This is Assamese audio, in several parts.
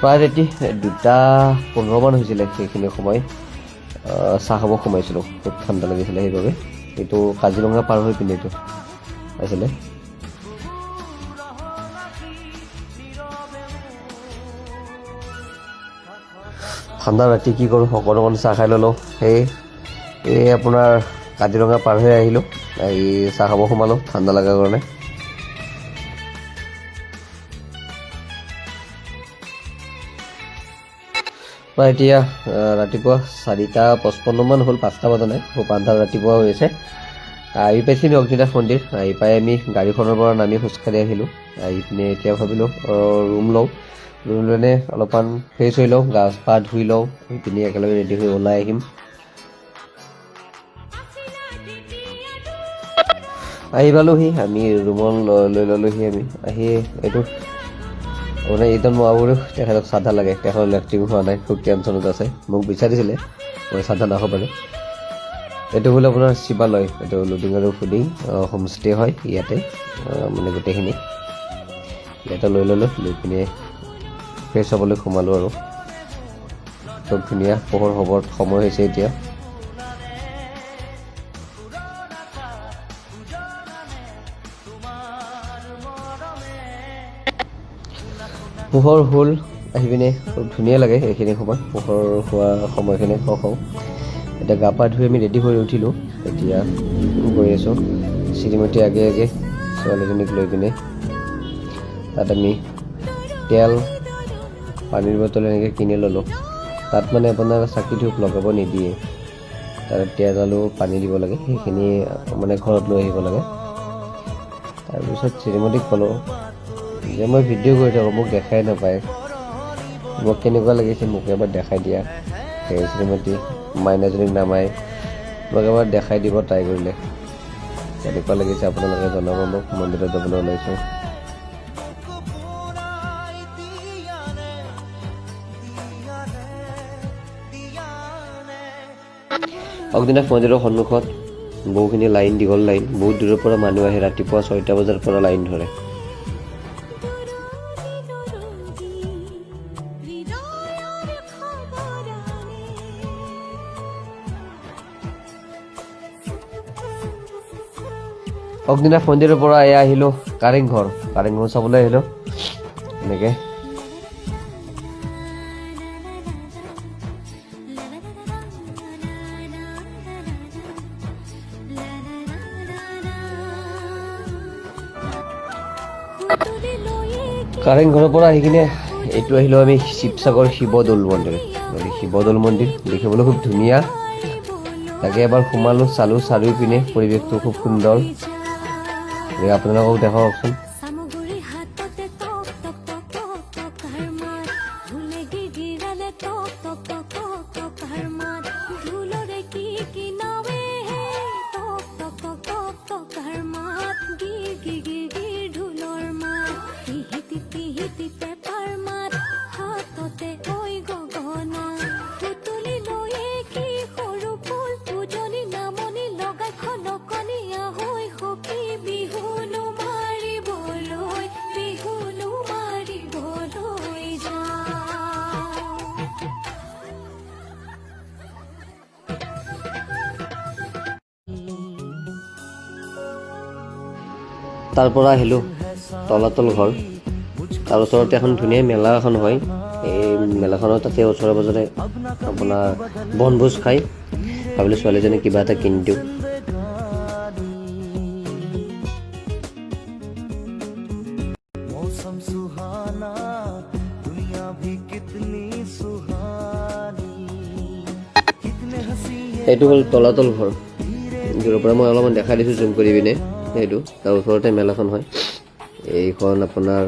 প্ৰায় ৰাতি 2:15 হৈছিলে সেইখিনি সময় চাহ খাব সোমাইছিলোঁ খুব ঠাণ্ডা লাগিছিলে সেইবাবে এইটো কাজিৰঙা পাৰ হৈ পিনে এইটো আছিলে ঠাণ্ডা ৰাতি কি কৰোঁ অকণ চাহ খাই ল'লোঁ এই আপোনাৰ কাজিৰঙা পাৰ হৈ আহিলোঁ এই চাহ খাব সোমালোঁ ঠাণ্ডা লগাৰ কাৰণে প্ৰায় এতিয়া ৰাতিপুৱা 4:55 হ'ল 5টা বজা নাই খুব আন্ধাৰ ৰাতিপুৱা হৈ আছে আহি পাইছিলোঁ অগ্নিনাথ মন্দিৰ আহি পাই আমি গাড়ীখনৰ পৰা নামি খোজকাঢ়ি আহিলোঁ আহি পিনে এতিয়া ভাবিলোঁ ৰুম লওঁ ৰুম লৈ অলপমান ফ্ৰেছ হৈ লওঁ গা পা ধুই লওঁ আহি পিনি একেলগে ৰেডি হৈ ওলাই আহিম আহি পালোঁহি আমি ৰুমত লৈ ল'লোহি আমি আহি এইটো মানে এইজন মোৱাবোৰো তেখেতক চাধা লাগে তেখেতৰ লেট্ৰিন হোৱা নাই খুব টেনশ্যনত আছে মোক বিচাৰিছিলে মই চাধা নাখাব পাৰে এইটো হ'ল আপোনাৰ শিৱালয় এইটো লুডিং আৰু ফুডিং হোমষ্টে হয় ইয়াতে মানে গোটেইখিনি ইয়াতে লৈ ল'লোঁ লৈ পিনে ফ্ৰেছ হ'বলৈ সোমালোঁ আৰু খুব ধুনীয়া পোহৰ হ'বৰ সময় হৈছে এতিয়া পোহৰ হ'ল আহি পিনে খুব ধুনীয়া লাগে এইখিনি সময় পোহৰ হোৱা সময়খিনি হওঁ এতিয়া গা পা ধুই আমি ৰেডি হৈ উঠিলোঁ এতিয়া গৈ আছোঁ শ্ৰীমতী আগে আগে ছোৱালীজনীক লৈ পিনে তাত আমি তেল পানীৰ বটল এনেকৈ কিনি ল'লোঁ তাত মানে আপোনাৰ চাকি ধূপ লগাব নিদিয়ে তাত তেল আলু পানী দিব লাগে সেইখিনি মানে ঘৰত লৈ আহিব লাগে তাৰপিছত শ্ৰীমতীক ক'লোঁ যে মই ভিডিঅ' কৰি থাকোঁ মোক দেখাই নাপায় মোক কেনেকুৱা লাগিছে মোক এবাৰ দেখাই দিয়া সেই শ্ৰীমতী মাইনাজনীক নামাই মোক এবাৰ দেখাই দিব ট্ৰাই কৰিলে কেনেকুৱা লাগিছে আপোনালোকে জনাব মোক মন্দিৰত যাবলৈ ওলাইছোঁ অগ্নিনাথ মন্দিৰৰ সন্মুখত বহুখিনি লাইন দীঘল লাইন বহুত দূৰৰ পৰা মানুহ আহে ৰাতিপুৱা 6টা বজাৰ পৰা লাইন ধৰে অগ্নিনাথ মন্দিৰৰ পৰা এয়া আহিলোঁ কাৰেংঘৰ চাবলৈ আহিলোঁ এনেকৈ কাৰেংঘৰৰ পৰা আহি কিনে এইটো আহিলোঁ আমি শিৱসাগৰ শিৱদৌল মন্দিৰ দেখিবলৈ খুব ধুনীয়া তাকে এবাৰ সোমালোঁ চালোঁ চাৰিও পিনে পৰিৱেশটো খুব সুন্দৰ আপোনালোকক দেখাওকচোন তাৰ পৰা আহিলোঁ তলাতল ঘৰ তাৰ ওচৰতে এখন ধুনীয়া মেলা এখন হয় এই মেলাখনৰ তাতে ওচৰে পাজৰে আপোনাৰ বনভোজ খাই ভাবিলোঁ ছোৱালীজনীক কিবা এটা কিনি দিওঁ এইটো হ'ল তলাতল ঘৰ দূৰৰ পৰা মই অলপমান দেখাই দিছোঁ জুম কৰি পিনে সেইটো তাৰ ওচৰতে মেলাখন হয় এইখন আপোনাৰ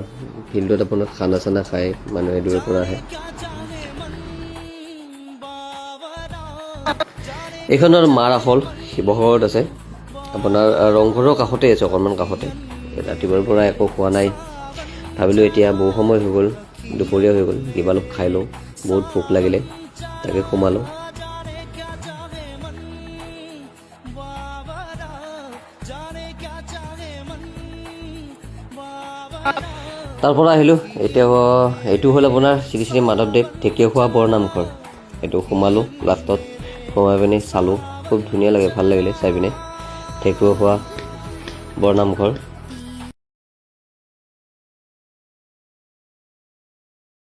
ফিল্ডত আপোনাৰ খানা চানা খাই মানুহে দূৰৰ পৰা আহে এইখনৰ মাৰাখল শিৱসাগৰত আছে আপোনাৰ ৰংঘৰৰ কাষতে আছে অকণমান কাষতে ৰাতিপুৱাৰ পৰা একো খোৱা নাই ভাবিলোঁ এতিয়া বহু সময় হৈ গ'ল দুপৰীয়া হৈ গ'ল কিবা অলপ খাই লওঁ বহুত ভোক লাগিলে তাকে সোমালোঁ তাৰ পৰা আহিলোঁ। এতিয়া এইটো হ'ল আপোনাৰ শ্ৰী শ্ৰী মাধৱদেৱ ঢেকীয়াখোৱা বৰনামঘৰ। এইটো সোমালোঁ, লাষ্টত সোমাই পিনি চালোঁ, খুব ধুনীয়া লাগে, ভাল লাগিলে চাই পিনে। ঢেকীয়াখোৱা বৰনামঘৰ